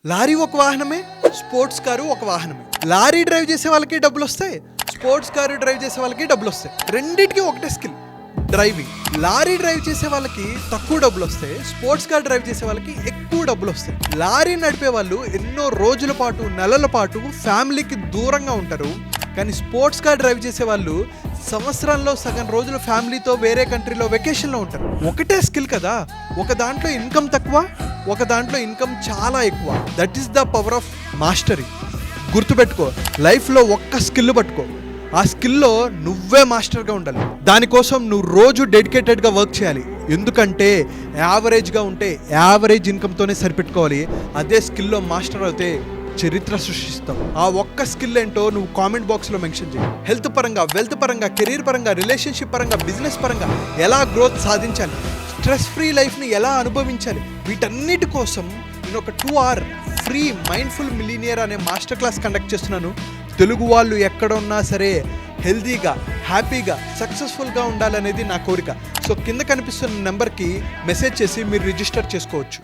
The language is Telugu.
లారీ ఒక వాహనమే, స్పోర్ట్స్ కారు ఒక వాహనమే. లారీ డ్రైవ్ చేసే వాళ్ళకి డబ్బులు వస్తాయి, స్పోర్ట్స్ కారు డ్రైవ్ చేసే వాళ్ళకి డబ్బులు వస్తాయి. రెండింటికి ఒకటే స్కిల్, డ్రైవింగ్. లారీ డ్రైవ్ చేసే వాళ్ళకి తక్కువ డబ్బులు వస్తాయి, స్పోర్ట్స్ కార్ డ్రైవ్ చేసే వాళ్ళకి ఎక్కువ డబ్బులు వస్తాయి. లారీ నడిపే వాళ్ళు ఎన్నో రోజుల పాటు, నెలల పాటు ఫ్యామిలీకి దూరంగా ఉంటారు. కానీ స్పోర్ట్స్ కార్ డ్రైవ్ చేసే వాళ్ళు సంవత్సరంలో సగం రోజులు ఫ్యామిలీతో వేరే కంట్రీలో వెకేషన్లో ఉంటారు. ఒకటే స్కిల్ కదా, ఒక దాంట్లో ఇన్కమ్ తక్కువ, ఒక దాంట్లో ఇన్కమ్ చాలా ఎక్కువ. That is the power of mastery. గుర్తుపెట్టుకో, లైఫ్లో ఒక్క స్కిల్ పట్టుకో, ఆ స్కిల్లో నువ్వే మాస్టర్గా ఉండాలి. దానికోసం నువ్వు రోజు డెడికేటెడ్గా వర్క్ చేయాలి. ఎందుకంటే యావరేజ్గా ఉంటే యావరేజ్ ఇన్కమ్తోనే సరిపెట్టుకోవాలి. అదే స్కిల్లో మాస్టర్ అయితే చరిత్ర సృష్టిస్తావు. ఆ ఒక్క స్కిల్ ఏంటో నువ్వు కామెంట్ బాక్స్లో మెన్షన్ చేయి. హెల్త్ పరంగా, వెల్త్ పరంగా, కెరీర్ పరంగా, రిలేషన్షిప్ పరంగా, బిజినెస్ పరంగా ఎలా గ్రోత్ సాధించాలి, స్ట్రెస్ ఫ్రీ లైఫ్ని ఎలా అనుభవించాలి, వీటన్నిటి కోసం నేను ఒక 2 hour ఫ్రీ మైండ్ఫుల్ మిలీనియర్ అనే మాస్టర్ క్లాస్ కండక్ట్ చేస్తున్నాను. తెలుగు వాళ్ళు ఎక్కడ ఉన్నా సరే హెల్తీగా, హ్యాపీగా, సక్సెస్ఫుల్గా ఉండాలనేది నా కోరిక. సో కింద కనిపిస్తున్న నెంబర్కి మెసేజ్ చేసి మీరు రిజిస్టర్ చేసుకోవచ్చు.